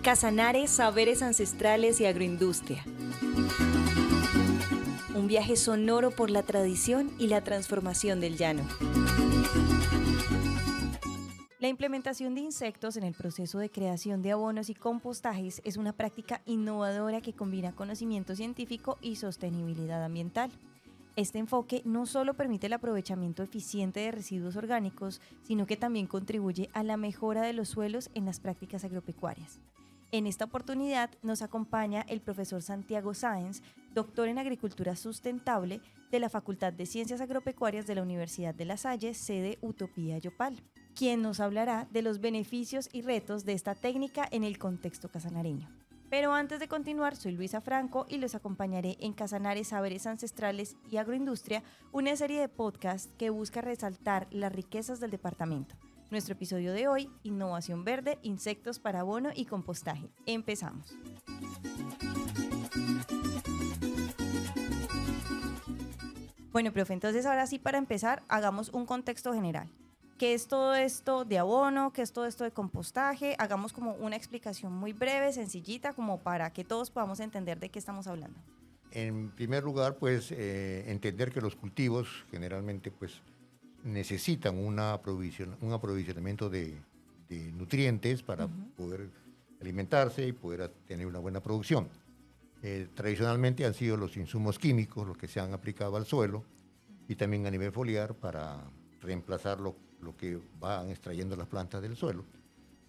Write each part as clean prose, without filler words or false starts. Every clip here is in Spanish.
Casanare, saberes ancestrales y agroindustria. Un viaje sonoro por la tradición y la transformación del llano. La implementación de insectos en el proceso de creación de abonos y compostajes es una práctica innovadora que combina conocimiento científico y sostenibilidad ambiental. Este enfoque no solo permite el aprovechamiento eficiente de residuos orgánicos, sino que también contribuye a la mejora de los suelos en las prácticas agropecuarias. En esta oportunidad nos acompaña el profesor Santiago Sáenz, doctor en Agricultura Sustentable de la Facultad de Ciencias Agropecuarias de la Universidad de La Salle, sede Utopía Yopal, quien nos hablará de los beneficios y retos de esta técnica en el contexto casanareño. Pero antes de continuar, soy Luisa Franco y los acompañaré en Casanare, Saberes Ancestrales y Agroindustria, una serie de podcasts que busca resaltar las riquezas del departamento. Nuestro episodio de hoy, Innovación Verde, Insectos para Abono y Compostaje. Empezamos. Bueno, profe, entonces ahora sí, para empezar, hagamos un contexto general. ¿Qué es todo esto de abono? ¿Qué es todo esto de compostaje? Hagamos como una explicación muy breve, sencillita, como para que todos podamos entender de qué estamos hablando. En primer lugar, pues, entender que los cultivos generalmente, pues, necesitan un aprovisionamiento de nutrientes para poder alimentarse y poder tener una buena producción. Tradicionalmente han sido los insumos químicos los que se han aplicado al suelo y también a nivel foliar para reemplazar lo que van extrayendo las plantas del suelo.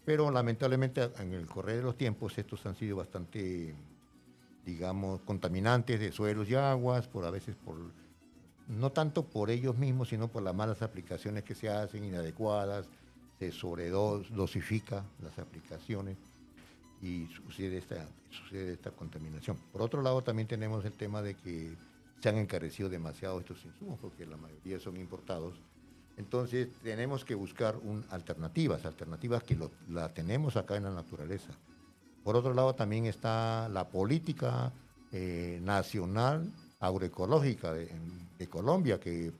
Pero lamentablemente en el correr de los tiempos estos han sido bastante, digamos, contaminantes de suelos y aguas, no tanto por ellos mismos, sino por las malas aplicaciones que se hacen, inadecuadas, se sobredosifica las aplicaciones y sucede esta contaminación. Por otro lado, también tenemos el tema de que se han encarecido demasiado estos insumos, porque la mayoría son importados. Entonces, tenemos que buscar alternativas que la tenemos acá en la naturaleza. Por otro lado, también está la política nacional agroecológica de Colombia, que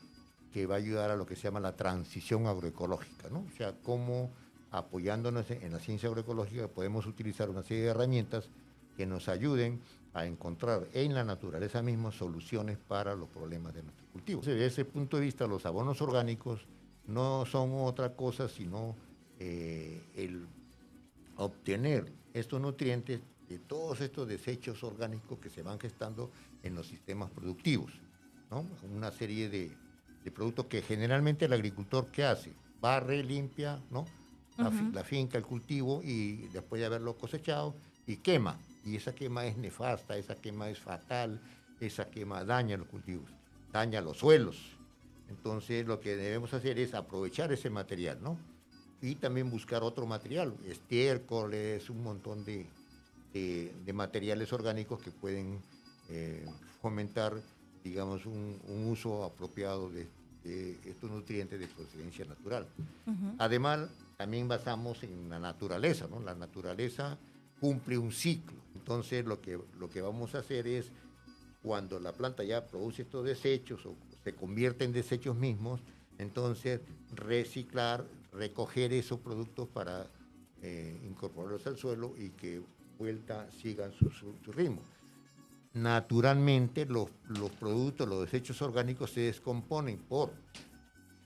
va a ayudar a lo que se llama la transición agroecológica, ¿no? O sea, cómo apoyándonos en la ciencia agroecológica podemos utilizar una serie de herramientas que nos ayuden a encontrar en la naturaleza misma soluciones para los problemas de nuestros cultivos. Desde ese punto de vista, los abonos orgánicos no son otra cosa sino el obtener estos nutrientes de todos estos desechos orgánicos que se van gestando en los sistemas productivos, ¿no? Una serie de productos que generalmente el agricultor, ¿qué hace? Barre, limpia, ¿no? La finca, el cultivo, y después de haberlo cosechado, y quema. Y esa quema es nefasta, esa quema es fatal, esa quema daña los cultivos, daña los suelos. Entonces lo que debemos hacer es aprovechar ese material, ¿no? Y también buscar otro material, estiércoles, un montón de materiales orgánicos que pueden fomentar, digamos, un uso apropiado de estos nutrientes de procedencia natural. Además, también basamos en la naturaleza, ¿no? La naturaleza cumple un ciclo. Entonces, lo que vamos a hacer es, cuando la planta ya produce estos desechos o se convierte en desechos mismos, entonces reciclar, recoger esos productos para incorporarlos al suelo y que sigan su ritmo. Naturalmente los productos, los desechos orgánicos se descomponen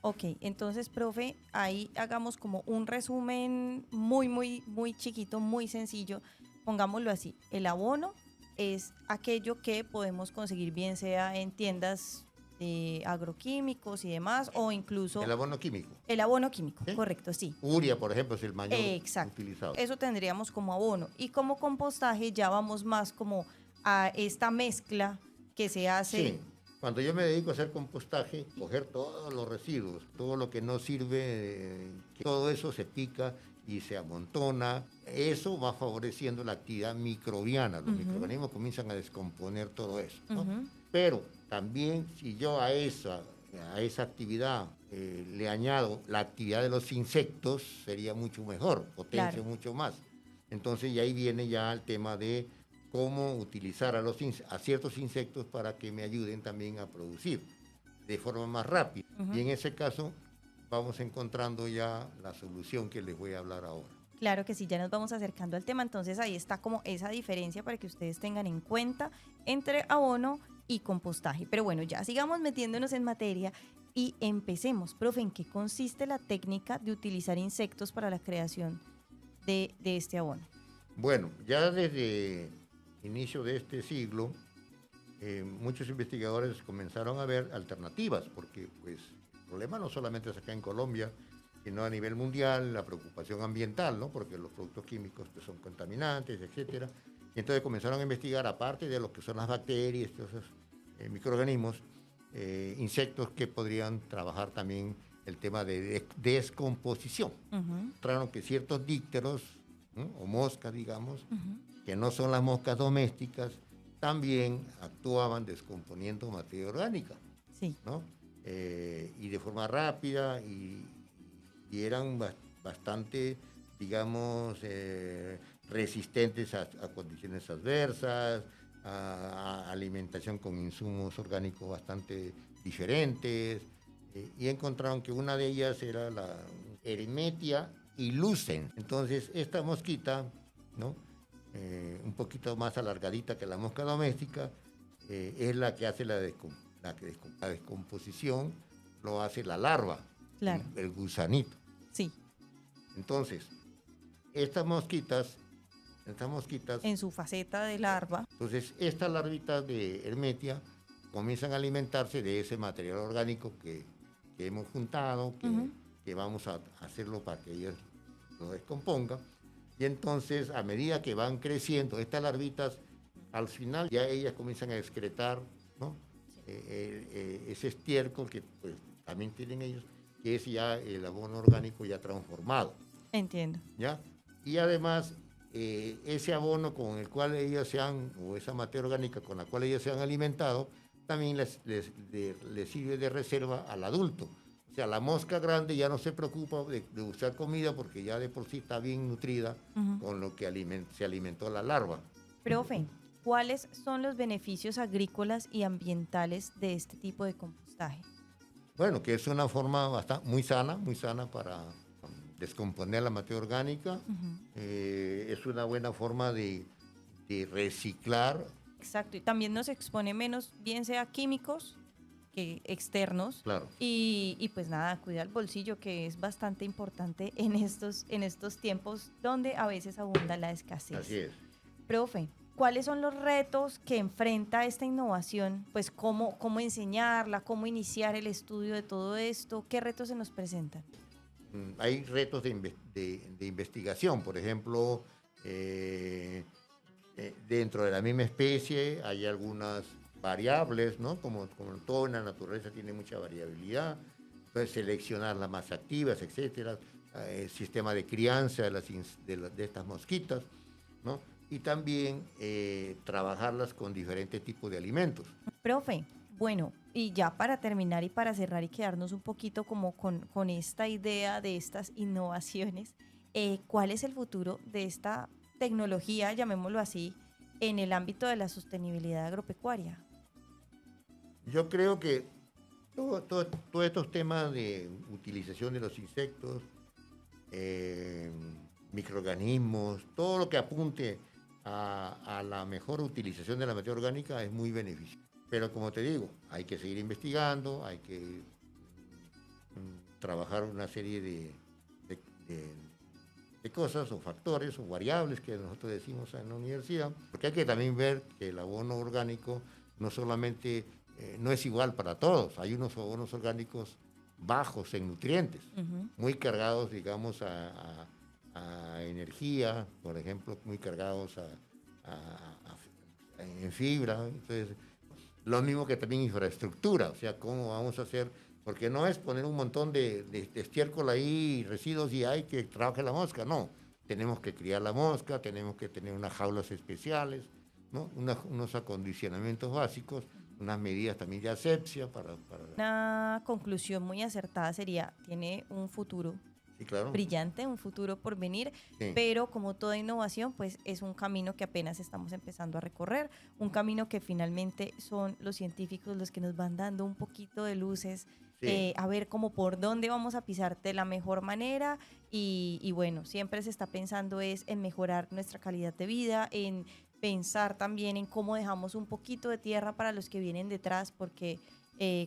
Ok, entonces, profe, ahí hagamos como un resumen muy, muy, muy chiquito, muy sencillo. Pongámoslo así, el abono es aquello que podemos conseguir bien sea en tiendas de agroquímicos y demás, o incluso... El abono químico. El abono químico, ¿Sí? Correcto, sí. Urea, por ejemplo, es el mayor utilizado. Eso tendríamos como abono. Y como compostaje ya vamos más como a esta mezcla que se hace... Sí. Cuando yo me dedico a hacer compostaje, coger todos los residuos, todo lo que no sirve, todo eso se pica y se amontona. Eso va favoreciendo la actividad microbiana. Los microorganismos comienzan a descomponer todo eso, ¿no? Pero también si yo a esa actividad le añado la actividad de los insectos, sería mucho mejor, potencia mucho más. Entonces, y ahí viene ya el tema de cómo utilizar a ciertos insectos para que me ayuden también a producir de forma más rápida. Y en ese caso vamos encontrando ya la solución que les voy a hablar ahora. Claro que sí, ya nos vamos acercando al tema, entonces ahí está como esa diferencia para que ustedes tengan en cuenta entre abono y compostaje. Pero bueno, ya sigamos metiéndonos en materia y empecemos. Profe, ¿en qué consiste la técnica de utilizar insectos para la creación de este abono? Bueno, ya desde inicio de este siglo, muchos investigadores comenzaron a ver alternativas, porque pues el problema no solamente es acá en Colombia, sino a nivel mundial, la preocupación ambiental, ¿no? Porque los productos químicos pues, son contaminantes, etcétera. Y entonces comenzaron a investigar, aparte de lo que son las bacterias, esos microorganismos, insectos que podrían trabajar también el tema de descomposición. Ujú, Encontraron que ciertos dípteros, ¿no? O moscas, digamos, ujú. que no son las moscas domésticas, también actuaban descomponiendo materia orgánica, Sí, ¿no? Y de forma rápida y eran bastante, digamos, resistentes a condiciones adversas, a alimentación con insumos orgánicos bastante diferentes, y encontraron que una de ellas era la Hermetia ilucens. Entonces, esta mosquita, ¿no? Un poquito más alargadita que la mosca doméstica, es la que hace la descomposición, lo hace la larva, claro, el gusanito. sí, Entonces, estas mosquitas, estas mosquitas, en su faceta de larva. entonces estas larvitas de Hermetia comienzan a alimentarse de ese material orgánico que hemos juntado, Ujú. que vamos a hacerlo para que ellas lo descompongan. Y entonces, a medida que van creciendo, estas larvitas, al final ya ellas comienzan a excretar, ¿no? Ese estiércol que pues, también tienen ellos, que es ya el abono orgánico ya transformado, Entiendo. ¿ya? Y además, ese abono con el cual ellas o esa materia orgánica con la cual ellas se han alimentado, también les sirve de reserva al adulto. O sea, la mosca grande ya no se preocupa de usar comida porque ya de por sí está bien nutrida Ujú. con lo que se alimentó la larva. Profe, ¿cuáles son los beneficios agrícolas y ambientales de este tipo de compostaje? Bueno, que es una forma muy sana para descomponer la materia orgánica. Ujú. Es una buena forma de reciclar, Exacto, y también nos expone menos, bien sea químicos que externos, claro, y pues nada, cuida el bolsillo, que es bastante importante en estos tiempos donde a veces abunda la así escasez. es. Profe, ¿cuáles son los retos que enfrenta esta innovación? Pues cómo enseñarla, cómo iniciar el estudio de todo esto, ¿qué retos se nos presentan? Hay retos de investigación, por ejemplo, dentro de la misma especie hay algunas variables, ¿no? Como todo en la naturaleza tiene mucha variabilidad, puedes seleccionar las más activas, etcétera, el sistema de crianza de estas mosquitas, ¿no? Y también trabajarlas con diferentes tipos de alimentos. Profe, bueno, y ya para terminar y para cerrar y quedarnos un poquito como con esta idea de estas innovaciones, ¿cuál es el futuro de esta tecnología, llamémoslo así, en el ámbito de la sostenibilidad agropecuaria? Yo creo que todos estos temas de utilización de los insectos, eh, microorganismos, todo lo que apunte a la mejor utilización de la materia orgánica es muy beneficioso. Pero como te digo, hay que seguir investigando, hay que trabajar una serie de- de cosas o factores o variables que nosotros decimos en la universidad, porque hay que también ver que el abono orgánico no solamente no es igual para todos, hay unos abonos orgánicos bajos en nutrientes, Ujú. muy cargados, digamos, a energía, por ejemplo, muy cargados en fibra, entonces, lo mismo que también infraestructura, o sea, cómo vamos a hacer, porque no es poner un montón de estiércol ahí, residuos y hay que trabaje la mosca, no, tenemos que criar la mosca, tenemos que tener unas jaulas especiales, ¿no? Unos acondicionamientos básicos, unas medidas también de asepsia para Una conclusión muy acertada sería, tiene un futuro Sí, claro. brillante, un futuro por venir, Sí. pero como toda innovación, pues es un camino que apenas estamos empezando a recorrer, un camino que finalmente son los científicos los que nos van dando un poquito de luces, Sí. a ver cómo por dónde vamos a pisar de la mejor manera y bueno, siempre se está pensando es en mejorar nuestra calidad de vida, en pensar también en cómo dejamos un poquito de tierra para los que vienen detrás, porque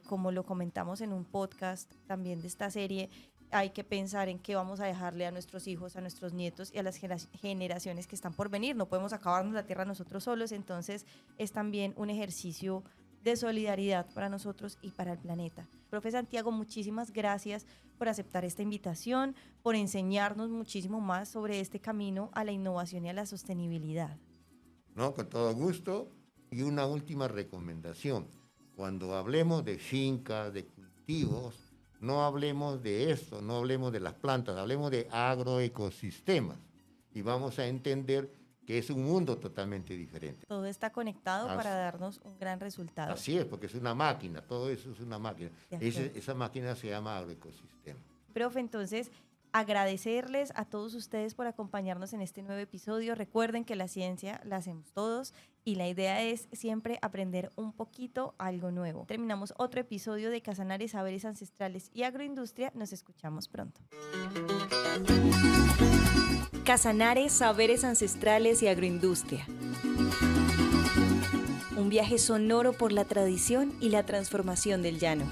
como lo comentamos en un podcast también de esta serie, hay que pensar en qué vamos a dejarle a nuestros hijos, a nuestros nietos y a las generaciones que están por venir. No podemos acabarnos la tierra nosotros solos, entonces es también un ejercicio de solidaridad para nosotros y para el planeta. Profe Santiago, muchísimas gracias por aceptar esta invitación, por enseñarnos muchísimo más sobre este camino a la innovación y a la sostenibilidad. No, con todo gusto. Y una última recomendación. Cuando hablemos de fincas, de cultivos, no hablemos de esto, no hablemos de las plantas, hablemos de agroecosistemas. Y vamos a entender que es un mundo totalmente diferente. Todo está conectado Así, para darnos un gran resultado. así es, porque es una máquina, todo eso es una máquina. De acuerdo. Esa máquina se llama agroecosistema. Profe, entonces agradecerles a todos ustedes por acompañarnos en este nuevo episodio. Recuerden que la ciencia la hacemos todos y la idea es siempre aprender un poquito algo nuevo. Terminamos otro episodio de Casanare, Saberes Ancestrales y Agroindustria. Nos escuchamos pronto. Casanare, Saberes Ancestrales y Agroindustria. Un viaje sonoro por la tradición y la transformación del llano.